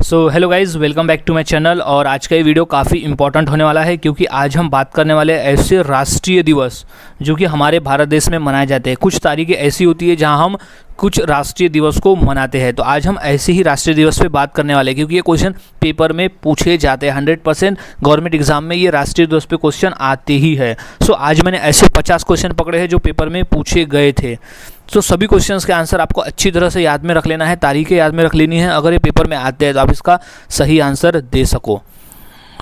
So hello guys, welcome back to my channel. और आज का ये वीडियो काफ़ी इंपॉर्टेंट होने वाला है क्योंकि आज हम बात करने वाले ऐसे राष्ट्रीय दिवस जो कि हमारे भारत देश में मनाए जाते हैं। कुछ तारीखें ऐसी होती है जहां हम कुछ राष्ट्रीय दिवस को मनाते हैं, तो आज हम ऐसे ही राष्ट्रीय दिवस पे बात करने वाले हैं क्योंकि ये क्वेश्चन पेपर में पूछे जाते हैं। 100% गवर्नमेंट एग्जाम में ये राष्ट्रीय दिवस पे क्वेश्चन आते ही है। सो आज मैंने ऐसे 50 क्वेश्चन पकड़े हैं जो पेपर में पूछे गए थे। तो सभी क्वेश्चंस के आंसर आपको अच्छी तरह से याद में रख लेना है, तारीखें याद में रख लेनी है। अगर ये पेपर में आते हैं तो आप इसका सही आंसर दे सको।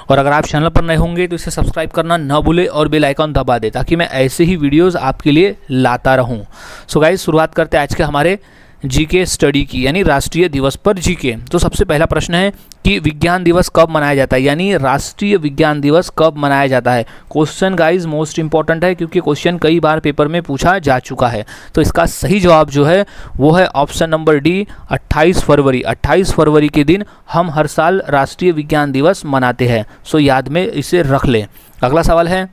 और अगर आप चैनल पर नए होंगे तो इसे सब्सक्राइब करना ना भूले और बेल आइकन दबा दे ताकि मैं ऐसे ही वीडियोस आपके लिए लाता रहूं। सो गाइस, शुरुआत करते हैं आज के हमारे जीके स्टडी की, यानी राष्ट्रीय दिवस पर जीके। तो सबसे पहला प्रश्न है कि विज्ञान दिवस कब मनाया जाता है, यानी राष्ट्रीय विज्ञान दिवस कब मनाया जाता है। क्वेश्चन गाइज मोस्ट इंपॉर्टेंट है क्योंकि क्वेश्चन कई बार पेपर में पूछा जा चुका है। तो इसका सही जवाब जो है वो है ऑप्शन नंबर डी, 28 फरवरी। 28 फरवरी के दिन हम हर साल राष्ट्रीय विज्ञान दिवस मनाते हैं। सो याद में इसे रख लें। अगला सवाल है,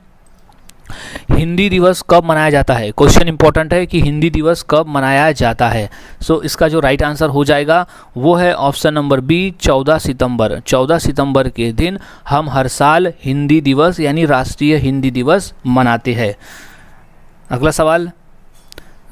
हिंदी दिवस कब मनाया जाता है। क्वेश्चन इंपॉर्टेंट है कि हिंदी दिवस कब मनाया जाता है। सो इसका जो राइट आंसर हो जाएगा वो है ऑप्शन नंबर बी, 14 सितंबर। 14 सितंबर के दिन हम हर साल हिंदी दिवस यानी राष्ट्रीय हिंदी दिवस मनाते हैं। अगला सवाल,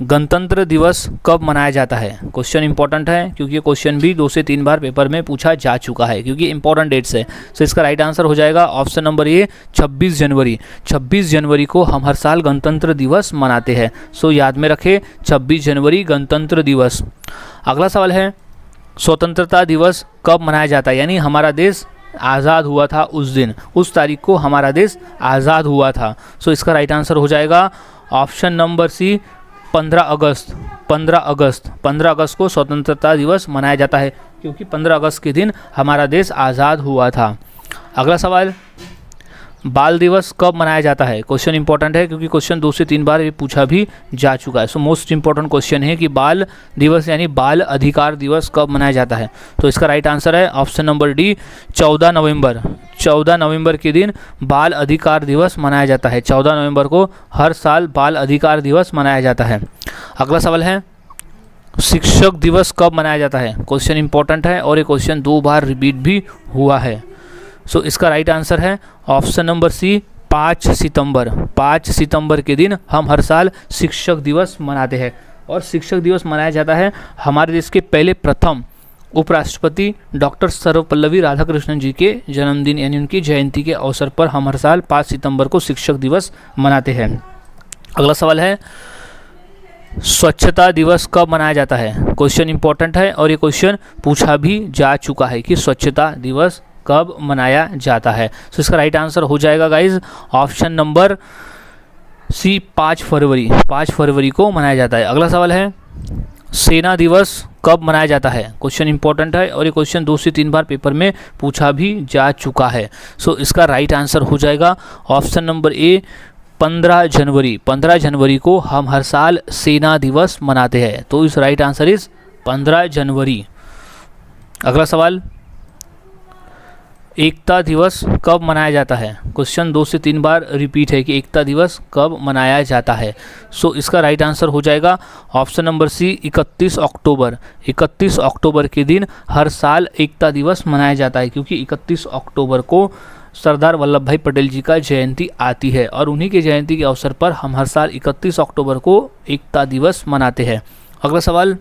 गणतंत्र दिवस कब मनाया जाता है। क्वेश्चन इंपॉर्टेंट है क्योंकि ये क्वेश्चन भी 2 से 3 बार पेपर में पूछा जा चुका है क्योंकि इंपॉर्टेंट डेट्स है। सो इसका राइट आंसर हो जाएगा ऑप्शन नंबर ए, 26 जनवरी। 26 जनवरी को हम हर साल गणतंत्र दिवस मनाते हैं। सो याद में रखें 26 जनवरी गणतंत्र दिवस। अगला सवाल है, स्वतंत्रता दिवस कब मनाया जाता है, यानी हमारा देश आज़ाद हुआ था उस दिन, उस तारीख को हमारा देश आज़ाद हुआ था। सो इसका राइट आंसर हो जाएगा ऑप्शन नंबर सी, 15 अगस्त। 15 अगस्त को स्वतंत्रता दिवस मनाया जाता है क्योंकि 15 अगस्त के दिन हमारा देश आज़ाद हुआ था। अगला सवाल, बाल दिवस कब मनाया जाता है। क्वेश्चन इंपॉर्टेंट है क्योंकि क्वेश्चन 2 से 3 बार ये पूछा भी जा चुका है। सो मोस्ट इंपॉर्टेंट क्वेश्चन है कि बाल दिवस यानी बाल अधिकार दिवस कब मनाया जाता है। तो इसका राइट आंसर है ऑप्शन नंबर डी, 14 नवंबर। 14 नवंबर के दिन बाल अधिकार दिवस मनाया जाता है। 14 नवंबर को हर साल बाल अधिकार दिवस मनाया जाता है। अगला सवाल है, शिक्षक दिवस कब मनाया जाता है। क्वेश्चन इंपॉर्टेंट है और ये क्वेश्चन 2 बार रिपीट भी हुआ है। सो इसका राइट आंसर है ऑप्शन नंबर सी, 5 सितंबर। 5 सितंबर के दिन हम हर साल शिक्षक दिवस मनाते हैं। और शिक्षक दिवस मनाया जाता है हमारे देश के पहले प्रथम उपराष्ट्रपति डॉक्टर सर्वपल्लवी राधाकृष्णन जी के जन्मदिन यानी उनकी जयंती के अवसर पर हम हर साल 5 सितंबर को शिक्षक दिवस मनाते हैं। अगला सवाल है, स्वच्छता दिवस कब मनाया जाता है। क्वेश्चन इंपॉर्टेंट है और ये क्वेश्चन पूछा भी जा चुका है कि स्वच्छता दिवस कब मनाया जाता है। तो इसका राइट आंसर हो जाएगा गाइज ऑप्शन नंबर सी, 5 फरवरी। 5 फरवरी को मनाया जाता है। अगला सवाल है, सेना दिवस कब मनाया जाता है। क्वेश्चन इंपॉर्टेंट है और ये क्वेश्चन 2 से 3 बार पेपर में पूछा भी जा चुका है। सो इसका राइट आंसर हो जाएगा ऑप्शन नंबर ए, 15 जनवरी। 15 जनवरी को हम हर साल सेना दिवस मनाते हैं। तो इस राइट आंसर इज 15 जनवरी। अगला सवाल, एकता दिवस कब मनाया जाता है। क्वेश्चन 2 से 3 बार रिपीट है कि एकता दिवस कब मनाया जाता है। सो इसका राइट आंसर हो जाएगा ऑप्शन नंबर सी, 31 अक्टूबर। 31 अक्टूबर के दिन हर साल एकता दिवस मनाया जाता है क्योंकि 31 अक्टूबर को सरदार वल्लभ भाई पटेल जी का जयंती आती है और उन्हीं के जयंती के अवसर पर हम हर साल 31 अक्टूबर को एकता दिवस मनाते हैं। अगला सवाल,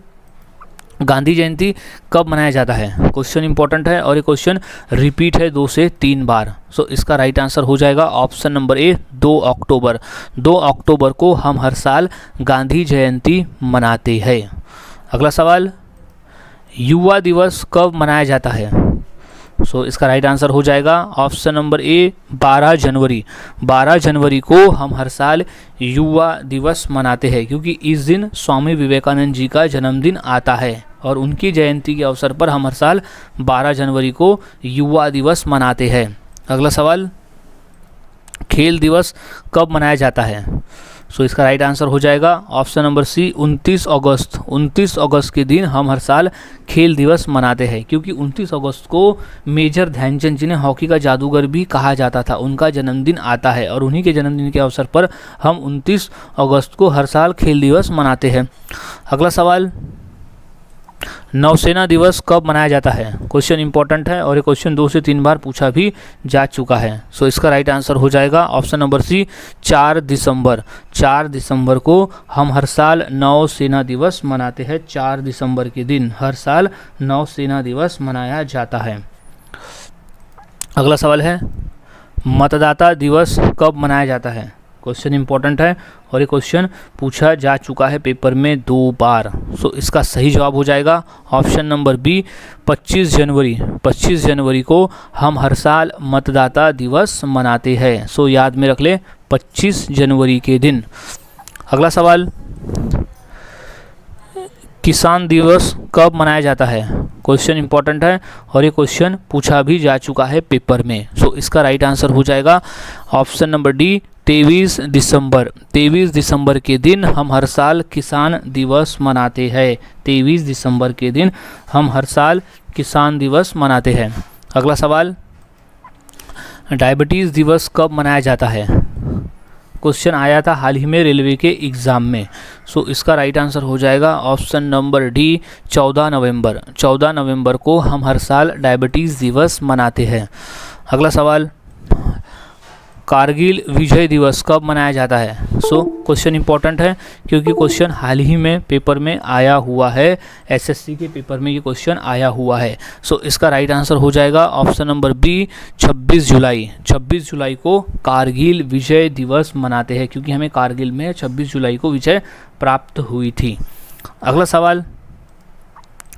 गांधी जयंती कब मनाया जाता है। क्वेश्चन इंपॉर्टेंट है और ये क्वेश्चन रिपीट है 2 से 3 बार। सो इसका राइट आंसर हो जाएगा ऑप्शन नंबर ए, 2 अक्टूबर। 2 अक्टूबर को हम हर साल गांधी जयंती मनाते हैं। अगला सवाल, युवा दिवस कब मनाया जाता है। सो इसका राइट आंसर हो जाएगा ऑप्शन नंबर ए, 12 जनवरी। 12 जनवरी को हम हर साल युवा दिवस मनाते हैं क्योंकि इस दिन स्वामी विवेकानंद जी का जन्मदिन आता है और उनकी जयंती के अवसर पर हम हर साल 12 जनवरी को युवा दिवस मनाते हैं। अगला सवाल, खेल दिवस कब मनाया जाता है। सो इसका राइट आंसर हो जाएगा ऑप्शन नंबर सी, 29 अगस्त। 29 अगस्त के दिन हम हर साल खेल दिवस मनाते हैं क्योंकि 29 अगस्त को मेजर ध्यानचंद जी ने हॉकी का जादूगर भी कहा जाता था, उनका जन्मदिन आता है और उन्हीं के जन्मदिन के अवसर पर हम 29 अगस्त को हर साल खेल दिवस मनाते हैं। अगला सवाल, नौसेना दिवस कब मनाया जाता है? क्वेश्चन इंपॉर्टेंट है और ये क्वेश्चन 2 से 3 बार पूछा भी जा चुका है। सो इसका राइट आंसर हो जाएगा ऑप्शन नंबर सी 4 दिसंबर। 4 दिसंबर को हम हर साल नौसेना दिवस मनाते हैं। 4 दिसंबर के दिन हर साल नौसेना दिवस मनाया जाता है। अगला सवाल है मतदाता दिवस कब मनाया जाता है? क्वेश्चन इंपॉर्टेंट है और ये क्वेश्चन पूछा जा चुका है पेपर में 2 बार। सो इसका सही जवाब हो जाएगा ऑप्शन नंबर बी 25 जनवरी। 25 जनवरी को हम हर साल मतदाता दिवस मनाते हैं। सो याद में रख ले 25 जनवरी के दिन। अगला सवाल किसान दिवस कब मनाया जाता है? क्वेश्चन इंपॉर्टेंट है और ये क्वेश्चन पूछा भी जा चुका है पेपर में। सो इसका राइट आंसर हो जाएगा ऑप्शन नंबर डी 23 दिसंबर। 23 दिसंबर के दिन हम हर साल किसान दिवस मनाते हैं। 23 दिसंबर के दिन हम हर साल किसान दिवस मनाते हैं। अगला सवाल डायबिटीज़ दिवस कब मनाया जाता है? क्वेश्चन आया था हाल ही में रेलवे के एग्ज़ाम में। सो इसका राइट आंसर हो जाएगा ऑप्शन नंबर डी 14 नवंबर। 14 नवंबर को हम हर साल डायबिटीज़ दिवस मनाते हैं। अगला सवाल कारगिल विजय दिवस कब मनाया जाता है? सो क्वेश्चन इंपॉर्टेंट है क्योंकि क्वेश्चन हाल ही में पेपर में आया हुआ है। एसएससी के पेपर में ये क्वेश्चन आया हुआ है। सो इसका राइट आंसर हो जाएगा ऑप्शन नंबर बी 26 जुलाई। 26 जुलाई को कारगिल विजय दिवस मनाते हैं क्योंकि हमें कारगिल में 26 जुलाई को विजय प्राप्त हुई थी। अगला सवाल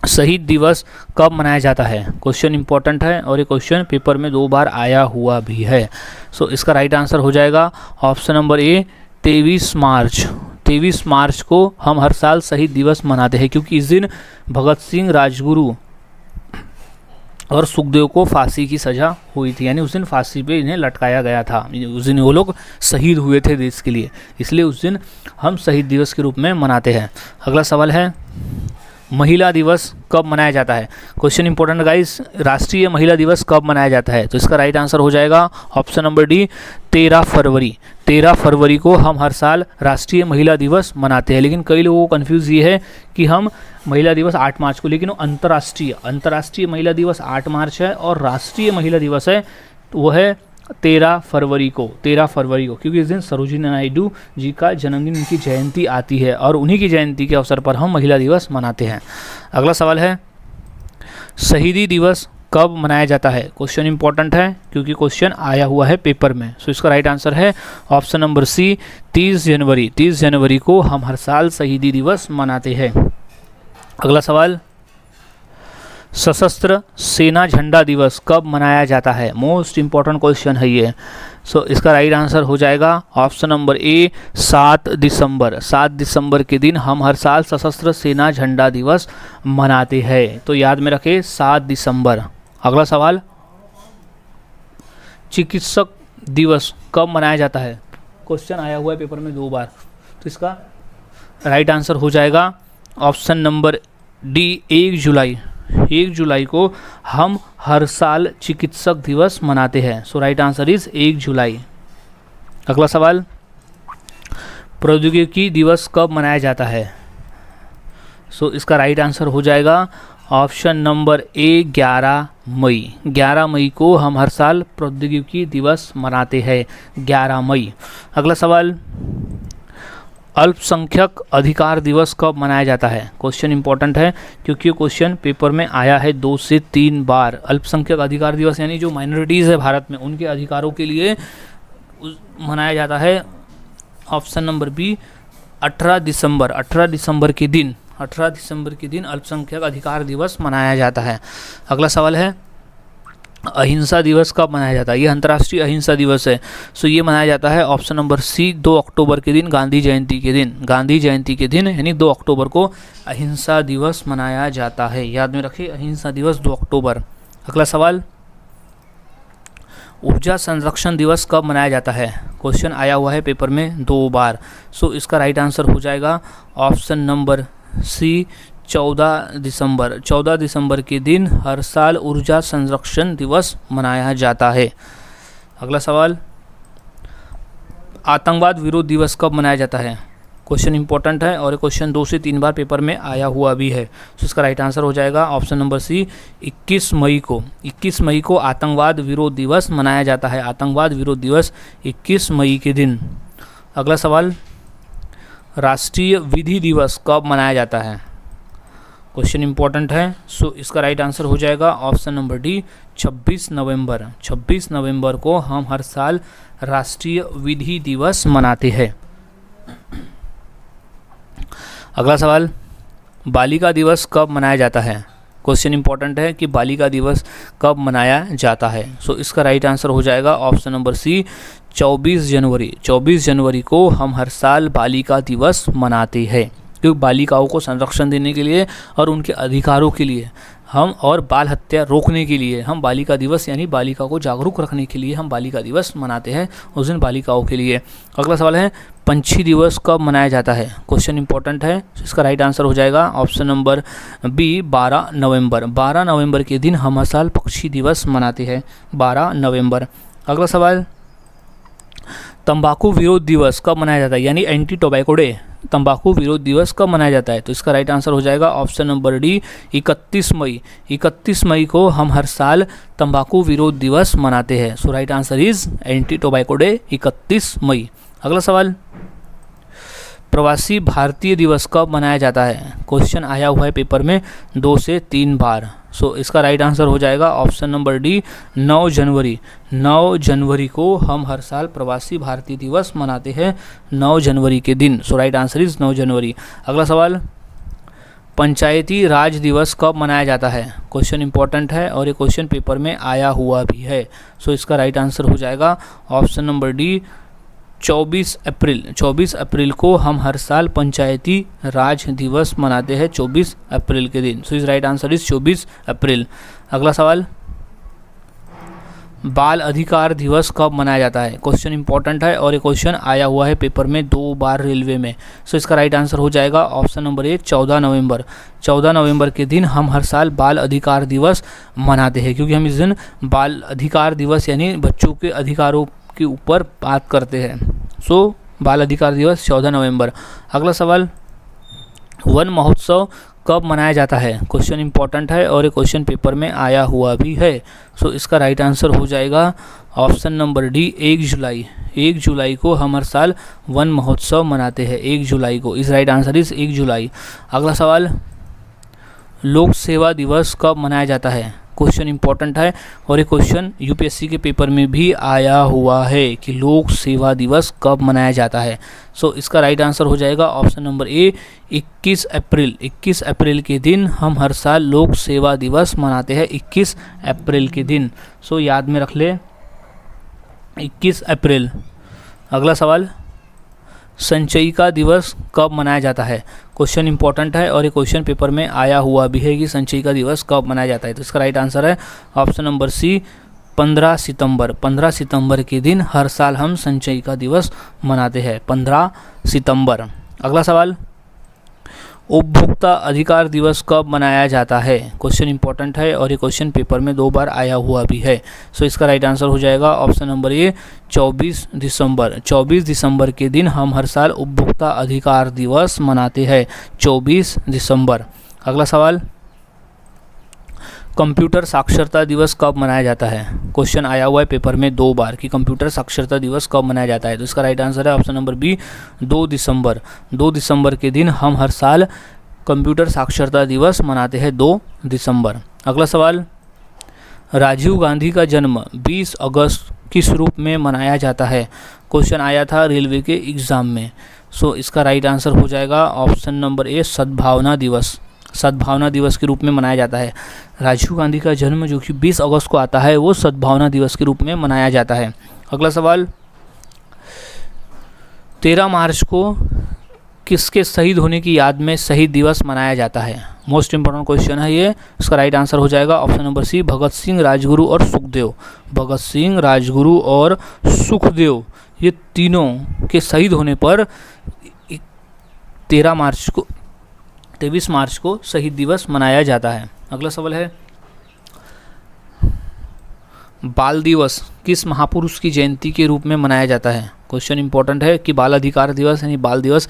शहीद दिवस कब मनाया जाता है? क्वेश्चन इंपॉर्टेंट है और ये क्वेश्चन पेपर में 2 बार आया हुआ भी है। सो इसका राइट आंसर हो जाएगा ऑप्शन नंबर ए 23 मार्च। 23 मार्च को हम हर साल शहीद दिवस मनाते हैं क्योंकि इस दिन भगत सिंह, राजगुरु और सुखदेव को फांसी की सज़ा हुई थी। यानी उस दिन फांसी पे इन्हें लटकाया गया था। उस दिन वो लोग शहीद हुए थे देश के लिए, इसलिए उस दिन हम शहीद दिवस के रूप में मनाते हैं। अगला सवाल है महिला दिवस कब मनाया जाता है? क्वेश्चन इंपॉर्टेंट गाइस, राष्ट्रीय महिला दिवस कब मनाया जाता है? तो इसका राइट आंसर हो जाएगा ऑप्शन नंबर डी 13 फरवरी। 13 फरवरी को हम हर साल राष्ट्रीय महिला दिवस मनाते हैं। लेकिन कई लोगों को कन्फ्यूज़ ये है कि हम महिला दिवस 8 मार्च को, लेकिन वो अंतर्राष्ट्रीय महिला दिवस 8 मार्च है और राष्ट्रीय महिला दिवस है वो है 13 फरवरी को। क्योंकि इस दिन सरोजिनी नायडू जी का जन्मदिन, उनकी जयंती आती है और उन्हीं की जयंती के अवसर पर हम महिला दिवस मनाते हैं। अगला सवाल है शहीदी दिवस कब मनाया जाता है? क्वेश्चन इंपॉर्टेंट है क्योंकि क्वेश्चन आया हुआ है पेपर में। सो इसका राइट आंसर है ऑप्शन नंबर सी 30 जनवरी। 30 जनवरी को हम हर साल शहीदी दिवस मनाते हैं। अगला सवाल सशस्त्र सेना झंडा दिवस कब मनाया जाता है? मोस्ट इंपॉर्टेंट क्वेश्चन है ये। सो इसका राइट आंसर हो जाएगा ऑप्शन नंबर ए 7 दिसंबर। 7 दिसंबर के दिन हम हर साल सशस्त्र सेना झंडा दिवस मनाते हैं। तो याद में रखें 7 दिसंबर। अगला सवाल चिकित्सक दिवस कब मनाया जाता है? क्वेश्चन आया हुआ है पेपर में 2 बार। तो इसका राइट आंसर हो जाएगा ऑप्शन नंबर डी 1 जुलाई। 1 जुलाई को हम हर साल चिकित्सक दिवस मनाते हैं। सो राइट आंसर इज 1 जुलाई। अगला सवाल प्रौद्योगिकी दिवस कब मनाया जाता है? सो इसका राइट आंसर हो जाएगा ऑप्शन नंबर ए 11 मई। 11 मई को हम हर साल प्रौद्योगिकी दिवस मनाते हैं। 11 मई। अगला सवाल अल्पसंख्यक अधिकार दिवस कब मनाया जाता है? क्वेश्चन इंपॉर्टेंट है क्योंकि क्वेश्चन पेपर में आया है 2 से 3 बार। अल्पसंख्यक अधिकार दिवस यानी जो माइनॉरिटीज़ है भारत में, उनके अधिकारों के लिए मनाया जाता है। ऑप्शन नंबर बी 18 दिसंबर। 18 दिसंबर के दिन अल्पसंख्यक अधिकार दिवस मनाया जाता है। अगला सवाल है अहिंसा दिवस कब मनाया जाता है? ये अंतर्राष्ट्रीय अहिंसा दिवस है। सो ये मनाया जाता है ऑप्शन नंबर सी 2 अक्टूबर के दिन, गांधी जयंती के दिन यानी 2 अक्टूबर को अहिंसा दिवस मनाया जाता है। याद में रखिए अहिंसा दिवस 2 अक्टूबर। अगला सवाल ऊर्जा संरक्षण दिवस कब मनाया जाता है? क्वेश्चन आया हुआ है पेपर में 2 बार। सो इसका राइट आंसर हो जाएगा ऑप्शन नंबर सी 14 दिसंबर। 14 दिसंबर के दिन हर साल ऊर्जा संरक्षण दिवस मनाया जाता है। अगला सवाल आतंकवाद विरोध दिवस कब मनाया जाता है? क्वेश्चन इंपॉर्टेंट है और ये क्वेश्चन 2 से 3 बार पेपर में आया हुआ भी है। तो इसका राइट आंसर हो जाएगा ऑप्शन नंबर सी, 21 मई को आतंकवाद विरोध दिवस मनाया जाता है। आतंकवाद विरोध दिवस 21 मई के दिन। अगला सवाल, राष्ट्रीय विधि दिवस कब मनाया जाता है? क्वेश्चन इंपॉर्टेंट है। सो इसका राइट आंसर हो जाएगा ऑप्शन नंबर डी, 26 नवंबर। 26 नवंबर को हम हर साल राष्ट्रीय विधि दिवस मनाते हैं। अगला सवाल, बालिका दिवस कब मनाया जाता है? क्वेश्चन इंपॉर्टेंट है कि बालिका दिवस कब मनाया जाता है। सो इसका राइट आंसर हो जाएगा ऑप्शन नंबर सी, 24 जनवरी। 24 जनवरी को हम हर साल बालिका दिवस मनाते हैं, क्योंकि बालिकाओं को संरक्षण देने के लिए और उनके अधिकारों के लिए हम और बाल हत्या रोकने के लिए हम बालिका दिवस यानी बालिका को जागरूक रखने के लिए हम बालिका दिवस मनाते हैं उस दिन बालिकाओं के लिए। अगला सवाल है, पंछी दिवस कब मनाया जाता है? क्वेश्चन इंपॉर्टेंट है। इसका राइट आंसर हो जाएगा ऑप्शन नंबर बी, 12 नवंबर। 12 नवंबर के दिन हम हर साल पक्षी दिवस मनाते हैं, 12 नवंबर। अगला सवाल, तंबाकू विरोध दिवस कब मनाया जाता है, यानी एंटी टोबैको डे, तंबाकू विरोध दिवस कब मनाया जाता है? तो इसका राइट आंसर हो जाएगा ऑप्शन नंबर डी, 31 मई। 31 मई को हम हर साल तंबाकू विरोध दिवस मनाते हैं। So right answer is anti tobacco day, 31 मई। अगला सवाल, प्रवासी भारतीय दिवस कब मनाया जाता है? क्वेश्चन आया हुआ है पेपर में 2 से 3 बार। सो इसका राइट आंसर हो जाएगा ऑप्शन नंबर डी, 9 जनवरी। 9 जनवरी को हम हर साल प्रवासी भारतीय दिवस मनाते हैं, 9 जनवरी के दिन। सो राइट आंसर इज 9 जनवरी। अगला सवाल, पंचायती राज दिवस कब मनाया जाता है? क्वेश्चन इंपॉर्टेंट है और ये क्वेश्चन पेपर में आया हुआ भी है। सो इसका राइट आंसर हो जाएगा ऑप्शन नंबर डी, 24 अप्रैल। 24 अप्रैल को हम हर साल पंचायती राज दिवस मनाते हैं, 24 अप्रैल के दिन। सो इस राइट आंसर इज 24 अप्रैल। अगला सवाल, बाल अधिकार दिवस कब मनाया जाता है? क्वेश्चन इंपॉर्टेंट है और ये क्वेश्चन आया हुआ है पेपर में 2 बार रेलवे में। सो इसका राइट आंसर हो जाएगा ऑप्शन नंबर ए, 14 नवंबर। 14 नवंबर के दिन हम हर साल बाल अधिकार दिवस मनाते हैं, क्योंकि हम इस दिन बाल अधिकार दिवस यानी बच्चों के अधिकारों के ऊपर बात करते हैं। सो बाल अधिकार दिवस 14 नवंबर। अगला सवाल, वन महोत्सव कब मनाया जाता है? क्वेश्चन इंपॉर्टेंट है और ये क्वेश्चन पेपर में आया हुआ भी है। सो इसका राइट आंसर हो जाएगा ऑप्शन नंबर डी, 1 जुलाई। 1 जुलाई को हम हर साल वन महोत्सव मनाते हैं, 1 जुलाई को। इस राइट आंसर इज 1 जुलाई। अगला सवाल, लोक सेवा दिवस कब मनाया जाता है? क्वेश्चन इंपॉर्टेंट है और ये क्वेश्चन यूपीएससी के पेपर में भी आया हुआ है कि लोक सेवा दिवस कब मनाया जाता है। सो इसका राइट आंसर हो जाएगा ऑप्शन नंबर ए, 21 अप्रैल। 21 अप्रैल के दिन हम हर साल लोक सेवा दिवस मनाते हैं, 21 अप्रैल के दिन। सो याद में रख ले, 21 अप्रैल। अगला सवाल, संचयिका दिवस कब मनाया जाता है? क्वेश्चन इंपॉर्टेंट है और ये क्वेश्चन पेपर में आया हुआ भी है कि संचयिका दिवस कब मनाया जाता है। तो इसका राइट आंसर है ऑप्शन नंबर सी, 15 सितंबर। 15 सितंबर के दिन हर साल हम संचयिका दिवस मनाते हैं, 15 सितंबर। अगला सवाल, उपभोक्ता अधिकार दिवस कब मनाया जाता है? क्वेश्चन इंपॉर्टेंट है और ये क्वेश्चन पेपर में 2 बार आया हुआ भी है। सो इसका राइट आंसर हो जाएगा ऑप्शन नंबर ए, 24 दिसंबर। 24 दिसंबर के दिन हम हर साल उपभोक्ता अधिकार दिवस मनाते हैं, 24 दिसंबर। अगला सवाल, कंप्यूटर साक्षरता दिवस कब मनाया जाता है? क्वेश्चन आया हुआ है पेपर में 2 बार कि कंप्यूटर साक्षरता दिवस कब मनाया जाता है। तो इसका राइट आंसर है ऑप्शन नंबर बी, 2 दिसंबर। 2 दिसंबर के दिन हम हर साल कंप्यूटर साक्षरता दिवस मनाते हैं, 2 दिसंबर। अगला सवाल, राजीव गांधी का जन्म 20 अगस्त किस रूप में मनाया जाता है? क्वेश्चन आया था रेलवे के एग्ज़ाम में। सो इसका राइट आंसर हो जाएगा ऑप्शन नंबर ए, सद्भावना दिवस। सद्भावना दिवस के रूप में मनाया जाता है। राजीव गांधी का जन्म जो कि 20 अगस्त को आता है वो सद्भावना दिवस के रूप में मनाया जाता है। अगला सवाल, 13 मार्च को किसके शहीद होने की याद में शहीद दिवस मनाया जाता है? मोस्ट इंपॉर्टेंट क्वेश्चन है ये। इसका राइट आंसर हो जाएगा ऑप्शन नंबर सी, भगत सिंह, राजगुरु और सुखदेव। भगत सिंह, राजगुरु और सुखदेव ये तीनों के शहीद होने पर 23 मार्च को शहीद दिवस मनाया जाता है। अगला सवाल है, बाल दिवस किस महापुरुष की जयंती के रूप में मनाया जाता है? क्वेश्चन इंपॉर्टेंट है कि बाल अधिकार दिवस यानी बाल दिवस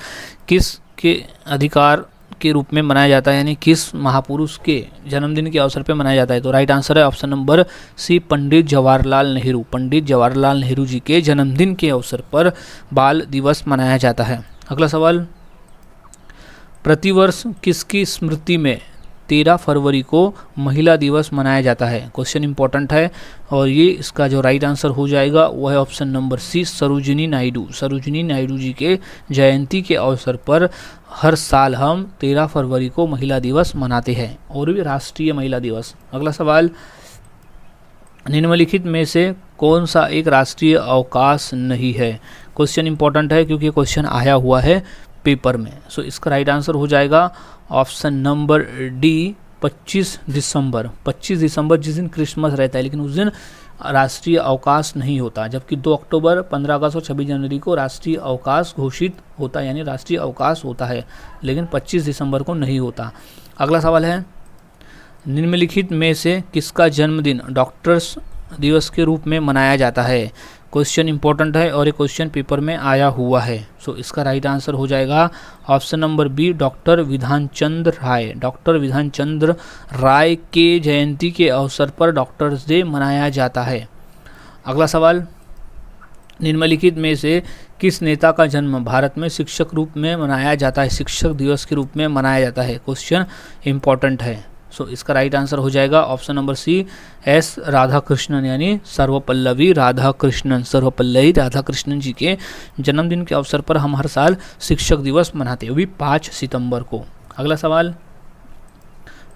किस के अधिकार के रूप में मनाया जाता है, यानी किस महापुरुष के जन्मदिन के अवसर पर मनाया जाता है। तो राइट आंसर है ऑप्शन नंबर सी, पंडित जवाहरलाल नेहरू। पंडित जवाहरलाल नेहरू जी के जन्मदिन के अवसर पर बाल दिवस मनाया जाता है। अगला सवाल, प्रतिवर्ष किसकी स्मृति में 13 फरवरी को महिला दिवस मनाया जाता है। क्वेश्चन इंपॉर्टेंट है और ये इसका जो राइट आंसर हो जाएगा वो है option number C, Sarojini Naidu. Sarojini Naidu ji के जयंती के अवसर पर हर साल हम 13 फरवरी को महिला दिवस मनाते हैं, और भी राष्ट्रीय महिला दिवस। अगला सवाल, निम्नलिखित में से कौन सा एक राष्ट्रीय अवकाश नहीं है। क्वेश्चन इंपॉर्टेंट है क्योंकि क्वेश्चन आया हुआ है पेपर में। सो इसका राइट आंसर हो जाएगा ऑप्शन नंबर डी, 25 दिसंबर। 25 दिसंबर जिस दिन क्रिसमस रहता है, लेकिन उस दिन राष्ट्रीय अवकाश नहीं होता, जबकि 2 अक्टूबर, 15 अगस्त और 26 जनवरी को राष्ट्रीय अवकाश घोषित होता है, यानी राष्ट्रीय अवकाश होता है, लेकिन 25 दिसंबर को नहीं होता। अगला सवाल है, निम्नलिखित में से किसका जन्मदिन डॉक्टर्स दिवस के रूप में मनाया जाता है। क्वेश्चन इंपॉर्टेंट है और ये क्वेश्चन पेपर में आया हुआ है। सो इसका राइट आंसर हो जाएगा option number B, doctor Bidhan Chandra राय। डॉक्टर विधान चंद्र राय के जयंती के अवसर पर डॉक्टर्स डे मनाया जाता है। अगला सवाल, निम्नलिखित में से किस नेता का जन्म भारत में शिक्षक रूप में मनाया जाता है, शिक्षक दिवस के रूप में मनाया जाता है। क्वेश्चन इंपॉर्टेंट है। सो इसका राइट आंसर हो जाएगा option number C, S Radhakrishnan, यानी सर्वपल्लवी राधाकृष्णन। सर्वपल्लवी राधाकृष्णन जी के जन्मदिन के अवसर पर हम हर साल शिक्षक दिवस मनाते हैं, वो भी 5 सितंबर को। अगला सवाल,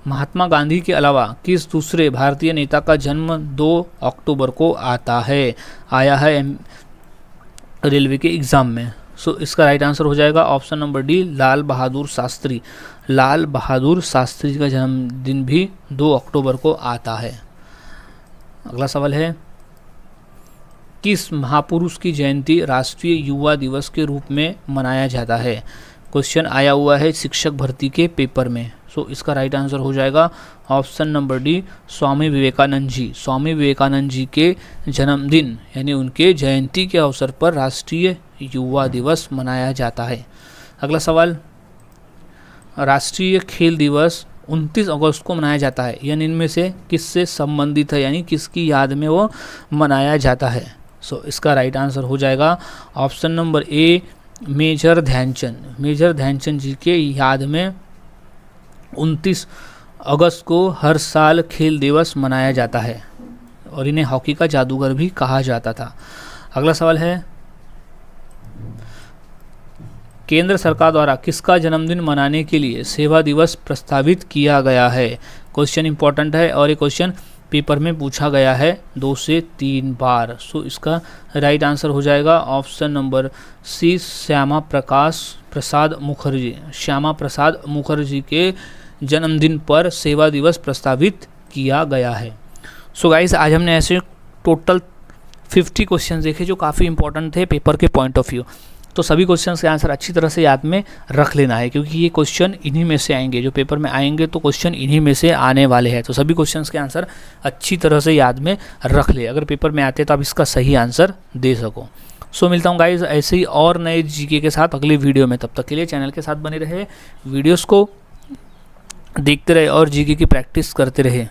महात्मा गांधी के अलावा किस दूसरे भारतीय नेता का जन्म 2 अक्टूबर को आया है रेलवे के एग्ज़ाम में। सो इसका राइट आंसर हो जाएगा option number D, Lal Bahadur Shastri. Lal Bahadur Shastri का जन्मदिन भी 2 अक्टूबर को आता है। अगला सवाल है, किस महापुरुष की जयंती राष्ट्रीय युवा दिवस के रूप में मनाया जाता है। क्वेश्चन आया हुआ है शिक्षक भर्ती के पेपर में। सो इसका राइट आंसर हो जाएगा option number D, Swami Vivekananda ji. Swami Vivekananda ji के जन्मदिन यानी उनके जयंती के अवसर पर राष्ट्रीय युवा दिवस मनाया जाता है। अगला सवाल, राष्ट्रीय खेल दिवस 29 अगस्त को मनाया जाता है, यानी इनमें से किससे संबंधित है, यानी किसकी याद में वो मनाया जाता है। सो इसका राइट आंसर हो जाएगा option number A, major Dhyan Chand. Major Dhyan Chand ji के याद में 29 अगस्त को हर साल खेल दिवस मनाया जाता है और इन्हें हॉकी का जादूगर भी कहा जाता था। अगला सवाल है, केंद्र सरकार द्वारा किसका जन्मदिन मनाने के लिए सेवा दिवस प्रस्तावित किया गया है। क्वेश्चन इंपॉर्टेंट है और ये क्वेश्चन पेपर में पूछा गया है 2 से 3 बार। सो इसका राइट आंसर हो जाएगा ऑप्शन नंबर सी, श्यामा प्रसाद मुखर्जी। श्यामा प्रसाद मुखर्जी के जन्मदिन पर सेवा दिवस प्रस्तावित किया गया है। सो गाइस, आज हमने ऐसे टोटल 50 क्वेश्चन देखे जो काफ़ी इंपॉर्टेंट थे पेपर के पॉइंट ऑफ व्यू। तो सभी क्वेश्चंस के आंसर अच्छी तरह से याद में रख लेना है, क्योंकि ये क्वेश्चन इन्हीं में से आएंगे, जो पेपर में आएंगे तो क्वेश्चन इन्हीं में से आने वाले हैं। तो सभी क्वेश्चंस के आंसर अच्छी तरह से याद में रख ले, अगर पेपर में आते तो आप इसका सही आंसर दे सको। सो मिलता हूँ गाइज ऐसे ही और नए जीके के साथ अगले वीडियो में। तब तक के लिए चैनल के साथ बने रहे, वीडियोज़ को देखते रहे और जीके की प्रैक्टिस करते रहे।